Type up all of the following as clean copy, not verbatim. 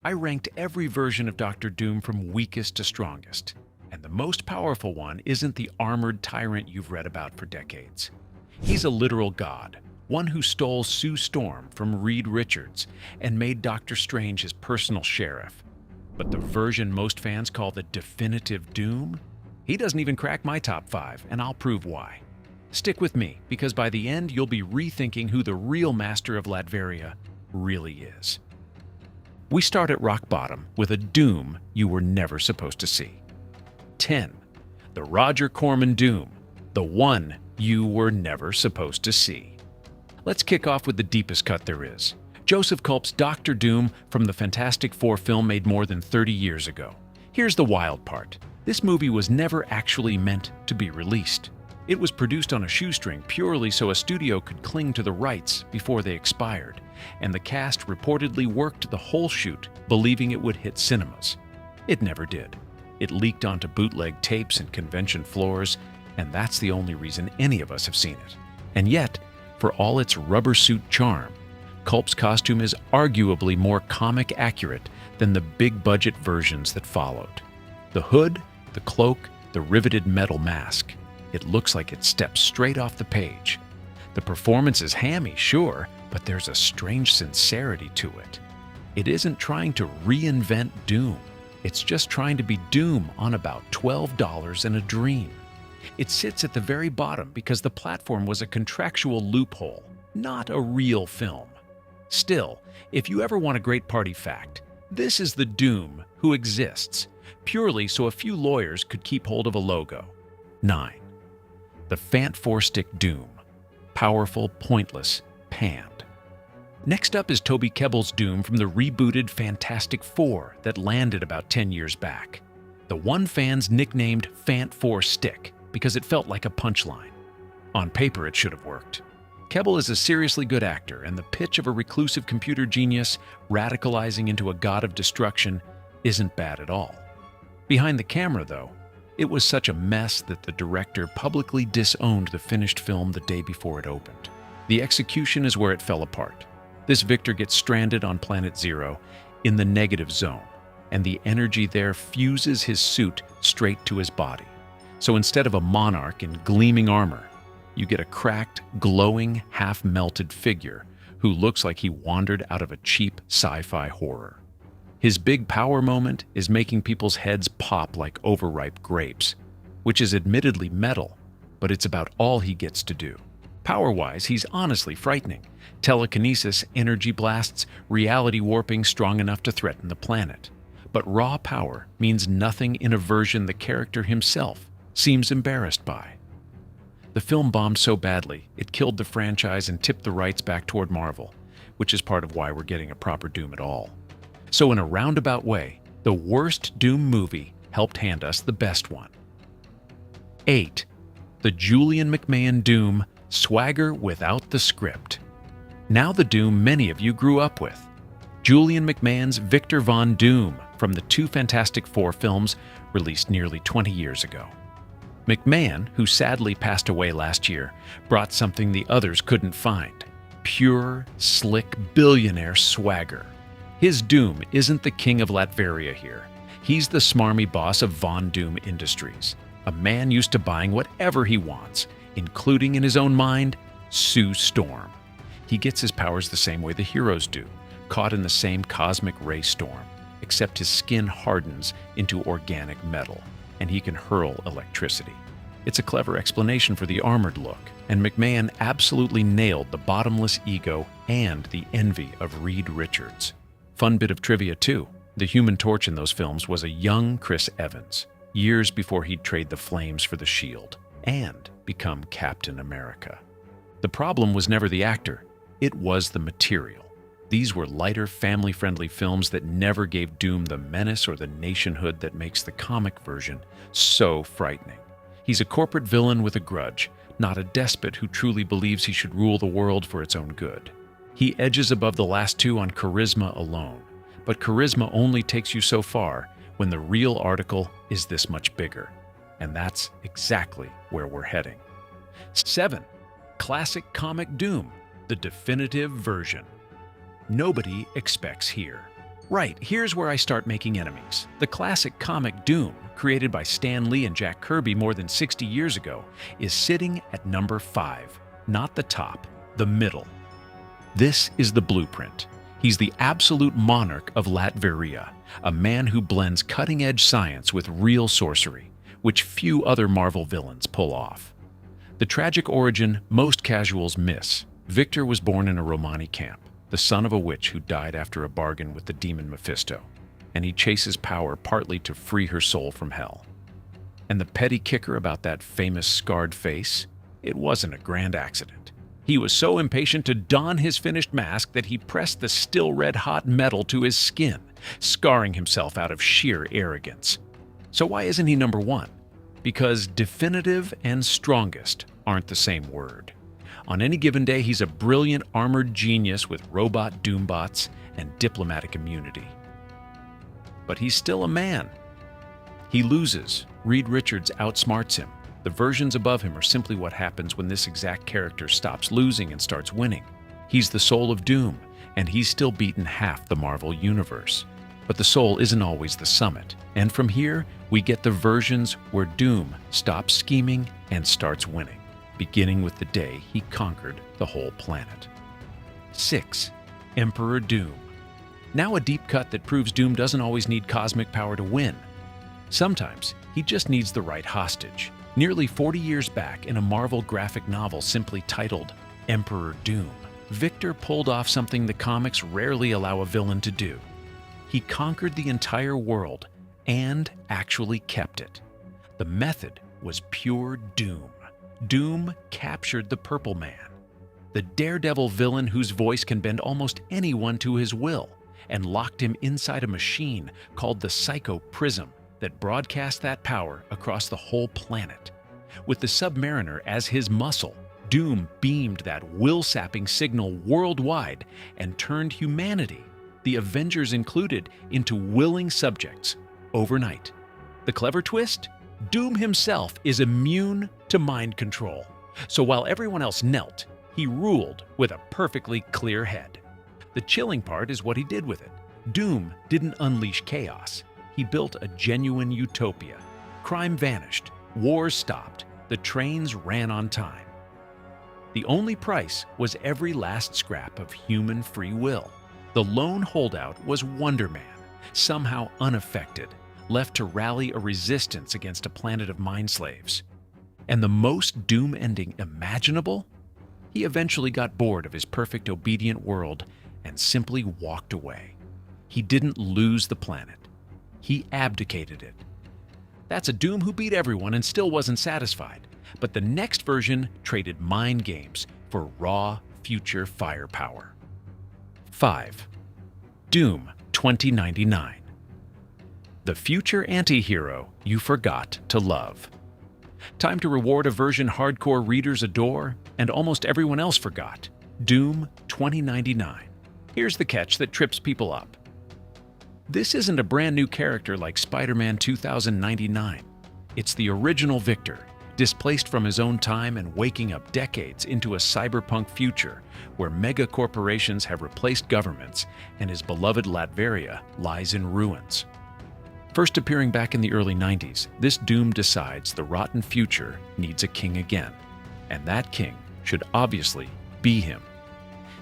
I ranked every version of Doctor Doom from weakest to strongest. And the most powerful one isn't the armored tyrant you've read about for decades. He's a literal god, one who stole Sue Storm from Reed Richards and made Doctor Strange his personal sheriff. But the version most fans call the definitive Doom? He doesn't even crack my top 5, and I'll prove why. Stick with me, because by the end you'll be rethinking who the real master of Latveria really is. We start at rock bottom with a Doom you were never supposed to see. 10. The Roger Corman Doom, the one you were never supposed to see. Let's kick off with the deepest cut there is. Joseph Culp's Doctor Doom from the Fantastic Four film made more than 30 years ago. Here's the wild part. This movie was never actually meant to be released. It was produced on a shoestring purely so a studio could cling to the rights before they expired, and the cast reportedly worked the whole shoot, believing it would hit cinemas. It never did. It leaked onto bootleg tapes and convention floors, and that's the only reason any of us have seen it. And yet, for all its rubber suit charm, Culp's costume is arguably more comic accurate than the big-budget versions that followed. The hood, the cloak, the riveted metal mask. It looks like it steps straight off the page. The performance is hammy, sure, but there's a strange sincerity to it. It isn't trying to reinvent Doom. It's just trying to be Doom on about $12 and a dream. It sits at the very bottom because the platform was a contractual loophole, not a real film. Still, if you ever want a great party fact, this is the Doom who exists, purely so a few lawyers could keep hold of a logo. 9. The Fant4stic Doom. Powerful, pointless, panned. Next up is Toby Kebbell's Doom from the rebooted Fantastic Four that landed about 10 years back. The one fans nicknamed Fant4stic because it felt like a punchline. On paper, it should have worked. Kebbell is a seriously good actor, and the pitch of a reclusive computer genius radicalizing into a god of destruction isn't bad at all. Behind the camera, though, it was such a mess that the director publicly disowned the finished film the day before it opened. The execution is where it fell apart. This Victor gets stranded on Planet Zero in the negative zone, and the energy there fuses his suit straight to his body. So instead of a monarch in gleaming armor, you get a cracked, glowing, half-melted figure who looks like he wandered out of a cheap sci-fi horror. His big power moment is making people's heads pop like overripe grapes, which is admittedly metal, but it's about all he gets to do. Power-wise, he's honestly frightening. Telekinesis, energy blasts, reality warping strong enough to threaten the planet. But raw power means nothing in a version the character himself seems embarrassed by. The film bombed so badly, it killed the franchise and tipped the rights back toward Marvel, which is part of why we're getting a proper Doom at all. So in a roundabout way, the worst Doom movie helped hand us the best one. 8. The Julian McMahon Doom, swagger without the script. Now the Doom many of you grew up with. Julian McMahon's Victor Von Doom from the two Fantastic Four films released nearly 20 years ago. McMahon, who sadly passed away last year, brought something the others couldn't find. Pure, slick, billionaire swagger. His Doom isn't the king of Latveria here. He's the smarmy boss of Von Doom Industries, a man used to buying whatever he wants, including in his own mind, Sue Storm. He gets his powers the same way the heroes do, caught in the same cosmic ray storm, except his skin hardens into organic metal, and he can hurl electricity. It's a clever explanation for the armored look, and McMahon absolutely nailed the bottomless ego and the envy of Reed Richards. Fun bit of trivia too, the Human Torch in those films was a young Chris Evans, years before he'd trade the flames for the shield, and become Captain America. The problem was never the actor, it was the material. These were lighter, family-friendly films that never gave Doom the menace or the nationhood that makes the comic version so frightening. He's a corporate villain with a grudge, not a despot who truly believes he should rule the world for its own good. He edges above the last two on charisma alone, but charisma only takes you so far when the real article is this much bigger. And that's exactly where we're heading. 7. Classic comic Doom, the definitive version. Nobody expects here. Right, here's where I start making enemies. The classic comic Doom, created by Stan Lee and Jack Kirby more than 60 years ago, is sitting at number 5. Not the top, the middle. This is the blueprint. He's the absolute monarch of Latveria, a man who blends cutting-edge science with real sorcery, which few other Marvel villains pull off. The tragic origin most casuals miss. Victor was born in a Romani camp, the son of a witch who died after a bargain with the demon Mephisto, and he chases power partly to free her soul from hell. And the petty kicker about that famous scarred face? It wasn't a grand accident. He was so impatient to don his finished mask that he pressed the still red-hot metal to his skin, scarring himself out of sheer arrogance. So why isn't he number 1? Because definitive and strongest aren't the same word. On any given day, he's a brilliant armored genius with robot doombots and diplomatic immunity. But he's still a man. He loses. Reed Richards outsmarts him. The versions above him are simply what happens when this exact character stops losing and starts winning. He's the soul of Doom, and he's still beaten half the Marvel Universe. But the soul isn't always the summit, and from here, we get the versions where Doom stops scheming and starts winning, beginning with the day he conquered the whole planet. 6. Emperor Doom. Now a deep cut that proves Doom doesn't always need cosmic power to win. Sometimes he just needs the right hostage. Nearly 40 years back, in a Marvel graphic novel simply titled Emperor Doom, Victor pulled off something the comics rarely allow a villain to do. He conquered the entire world and actually kept it. The method was pure Doom. Doom captured the Purple Man, the daredevil villain whose voice can bend almost anyone to his will, and locked him inside a machine called the Psycho Prism that broadcast that power across the whole planet. With the Submariner as his muscle, Doom beamed that will-sapping signal worldwide and turned humanity, the Avengers included, into willing subjects overnight. The clever twist? Doom himself is immune to mind control. So while everyone else knelt, he ruled with a perfectly clear head. The chilling part is what he did with it. Doom didn't unleash chaos. He built a genuine utopia. Crime vanished, wars stopped, the trains ran on time. The only price was every last scrap of human free will. The lone holdout was Wonder Man, somehow unaffected, left to rally a resistance against a planet of mind slaves. And the most Doom ending imaginable? He eventually got bored of his perfect obedient world and simply walked away. He didn't lose the planet. He abdicated it. That's a Doom who beat everyone and still wasn't satisfied. But the next version traded mind games for raw future firepower. 5. Doom 2099. The future anti-hero you forgot to love. Time to reward a version hardcore readers adore and almost everyone else forgot. Doom 2099. Here's the catch that trips people up. This isn't a brand new character like Spider-Man 2099. It's the original Victor, displaced from his own time and waking up decades into a cyberpunk future where mega corporations have replaced governments and his beloved Latveria lies in ruins. First appearing back in the early 90s, this Doom decides the rotten future needs a king again, and that king should obviously be him.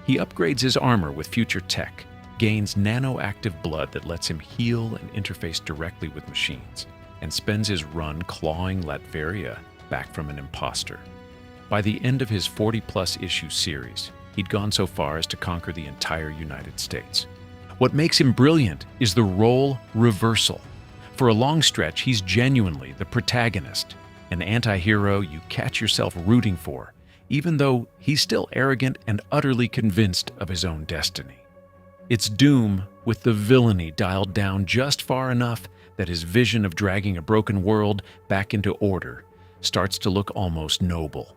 He upgrades his armor with future tech, gains nanoactive blood that lets him heal and interface directly with machines, and spends his run clawing Latveria back from an imposter. By the end of his 40-plus issue series, he'd gone so far as to conquer the entire United States. What makes him brilliant is the role reversal. For a long stretch, he's genuinely the protagonist, an anti-hero you catch yourself rooting for, even though he's still arrogant and utterly convinced of his own destiny. It's Doom with the villainy dialed down just far enough that his vision of dragging a broken world back into order starts to look almost noble.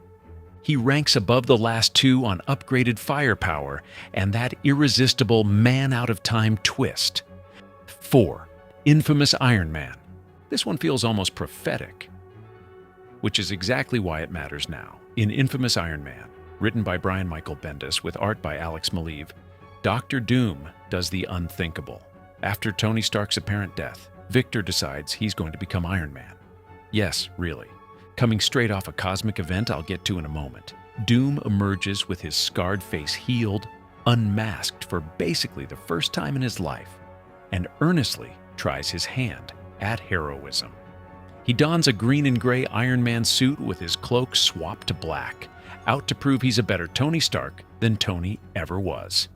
He ranks above the last two on upgraded firepower and that irresistible man-out-of-time twist. 4. Infamous Iron Man. This one feels almost prophetic, which is exactly why it matters now. In Infamous Iron Man, written by Brian Michael Bendis with art by Alex Maleev, Dr. Doom does the unthinkable. After Tony Stark's apparent death, Victor decides he's going to become Iron Man. Yes, really. Coming straight off a cosmic event I'll get to in a moment, Doom emerges with his scarred face healed, unmasked for basically the first time in his life, and earnestly tries his hand at heroism. He dons a green and gray Iron Man suit with his cloak swapped to black, out to prove he's a better Tony Stark than Tony ever was.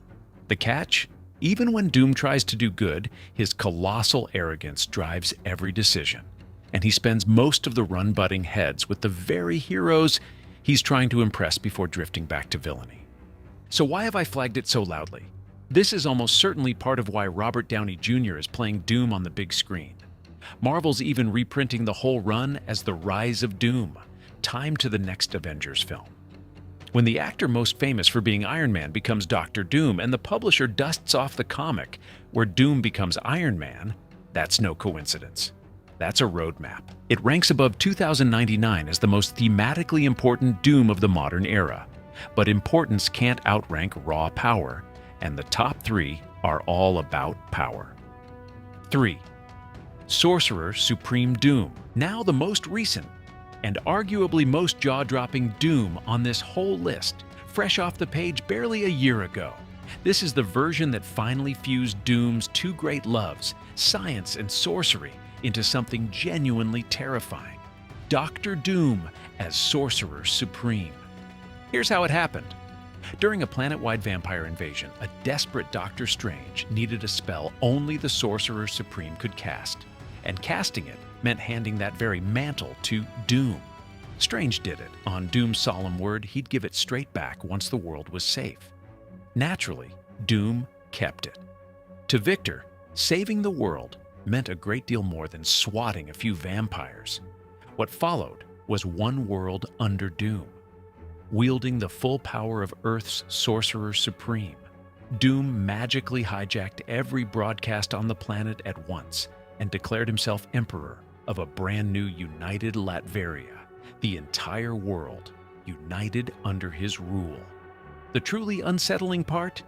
The catch? Even when Doom tries to do good, his colossal arrogance drives every decision, and he spends most of the run butting heads with the very heroes he's trying to impress before drifting back to villainy. So why have I flagged it so loudly? This is almost certainly part of why Robert Downey Jr. is playing Doom on the big screen. Marvel's even reprinting the whole run as The Rise of Doom, timed to the next Avengers film. When the actor most famous for being Iron Man becomes Dr. Doom and the publisher dusts off the comic where Doom becomes Iron Man, that's no coincidence. That's a roadmap. It ranks above 2099 as the most thematically important Doom of the modern era. But importance can't outrank raw power, and the top three are all about power. 3. Sorcerer Supreme Doom, now the most recent and arguably most jaw-dropping Doom on this whole list, fresh off the page barely a year ago. This is the version that finally fused Doom's two great loves, science and sorcery, into something genuinely terrifying. Dr. Doom as Sorcerer Supreme. Here's how it happened. During a planet-wide vampire invasion, a desperate Doctor Strange needed a spell only the Sorcerer Supreme could cast, and casting it meant handing that very mantle to Doom. Strange did it. On Doom's solemn word, he'd give it straight back once the world was safe. Naturally, Doom kept it. To Victor, saving the world meant a great deal more than swatting a few vampires. What followed was one world under Doom. Wielding the full power of Earth's Sorcerer Supreme, Doom magically hijacked every broadcast on the planet at once and declared himself emperor of a brand new united Latveria, the entire world united under his rule. The truly unsettling part?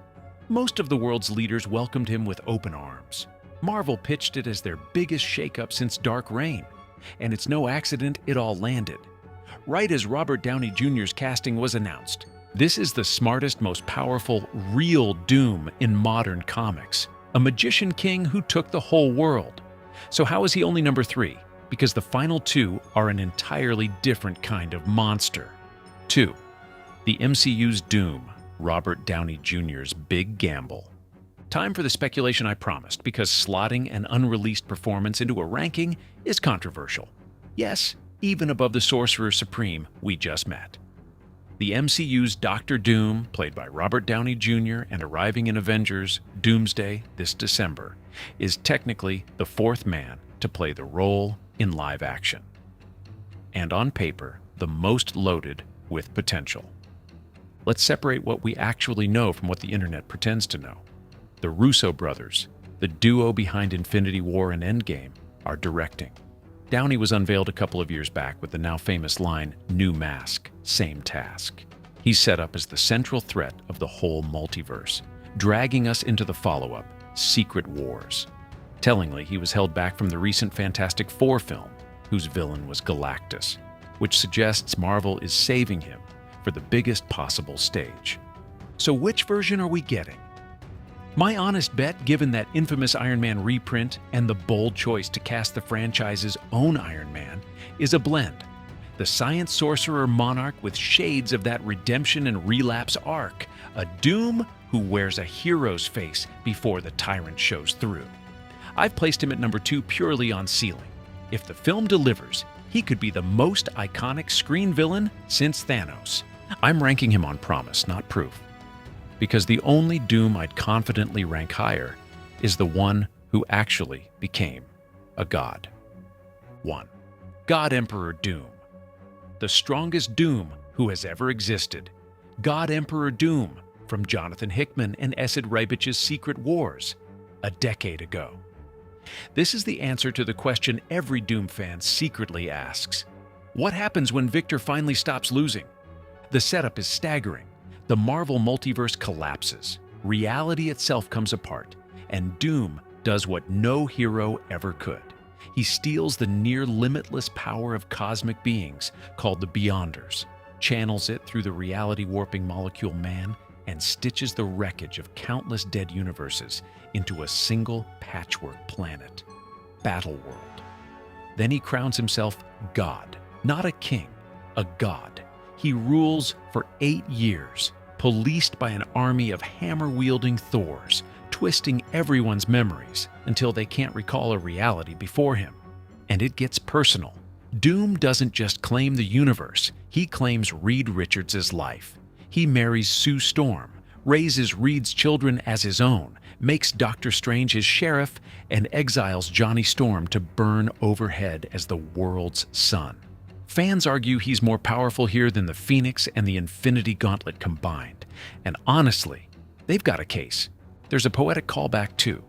Most of the world's leaders welcomed him with open arms. Marvel pitched it as their biggest shakeup since Dark Reign, and it's no accident it all landed. Right as Robert Downey Jr.'s casting was announced, this is the smartest, most powerful, real Doom in modern comics, a magician king who took the whole world. So how is he only number 3? Because the final two are an entirely different kind of monster. 2. The MCU's Doom, Robert Downey Jr.'s big gamble. Time for the speculation I promised, because slotting an unreleased performance into a ranking is controversial. Yes, even above the Sorcerer Supreme we just met. The MCU's Dr. Doom, played by Robert Downey Jr. and arriving in Avengers Doomsday this December, is technically the fourth man to play the role in live action. And on paper, the most loaded with potential. Let's separate what we actually know from what the internet pretends to know. The Russo brothers, the duo behind Infinity War and Endgame, are directing. Downey was unveiled a couple of years back with the now famous line, "New mask, same task." He's set up as the central threat of the whole multiverse, dragging us into the follow-up, Secret Wars. Tellingly, he was held back from the recent Fantastic Four film, whose villain was Galactus, which suggests Marvel is saving him for the biggest possible stage. So which version are we getting? My honest bet, given that infamous Iron Man reprint and the bold choice to cast the franchise's own Iron Man, is a blend. The science sorcerer monarch with shades of that redemption and relapse arc, a Doom who wears a hero's face before the tyrant shows through. I've placed him at number 2 purely on ceiling. If the film delivers, he could be the most iconic screen villain since Thanos. I'm ranking him on promise, not proof, because the only Doom I'd confidently rank higher is the one who actually became a god. 1. God Emperor Doom. The strongest Doom who has ever existed. God Emperor Doom from Jonathan Hickman and Esad Ribich's Secret Wars, a decade ago. This is the answer to the question every Doom fan secretly asks. What happens when Victor finally stops losing? The setup is staggering. The Marvel multiverse collapses, reality itself comes apart, and Doom does what no hero ever could. He steals the near-limitless power of cosmic beings called the Beyonders, channels it through the reality-warping molecule man, and stitches the wreckage of countless dead universes into a single patchwork planet, Battleworld. Then he crowns himself God, not a king, a god. He rules for 8 years, policed by an army of hammer-wielding Thors, twisting everyone's memories until they can't recall a reality before him. And it gets personal. Doom doesn't just claim the universe, he claims Reed Richards' life. He marries Sue Storm, raises Reed's children as his own, makes Doctor Strange his sheriff, and exiles Johnny Storm to burn overhead as the world's sun. Fans argue he's more powerful here than the Phoenix and the Infinity Gauntlet combined. And honestly, they've got a case. There's a poetic callback too.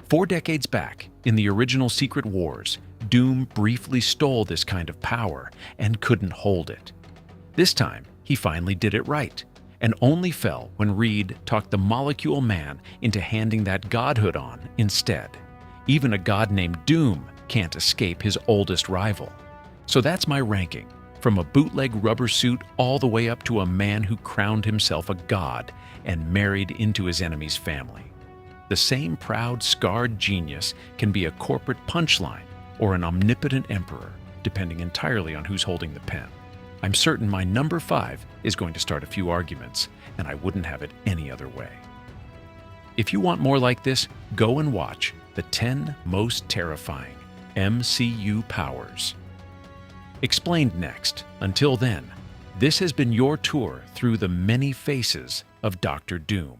4 decades back, in the original Secret Wars, Doom briefly stole this kind of power and couldn't hold it. This time, he finally did it right, and only fell when Reed talked the Molecule Man into handing that godhood on instead. Even a god named Doom can't escape his oldest rival. So that's my ranking, from a bootleg rubber suit all the way up to a man who crowned himself a god and married into his enemy's family. The same proud, scarred genius can be a corporate punchline or an omnipotent emperor, depending entirely on who's holding the pen. I'm certain my number 5 is going to start a few arguments, and I wouldn't have it any other way. If you want more like this, go and watch the 10 Most Terrifying MCU Powers. Explained next. Until then, this has been your tour through the many faces of Dr. Doom.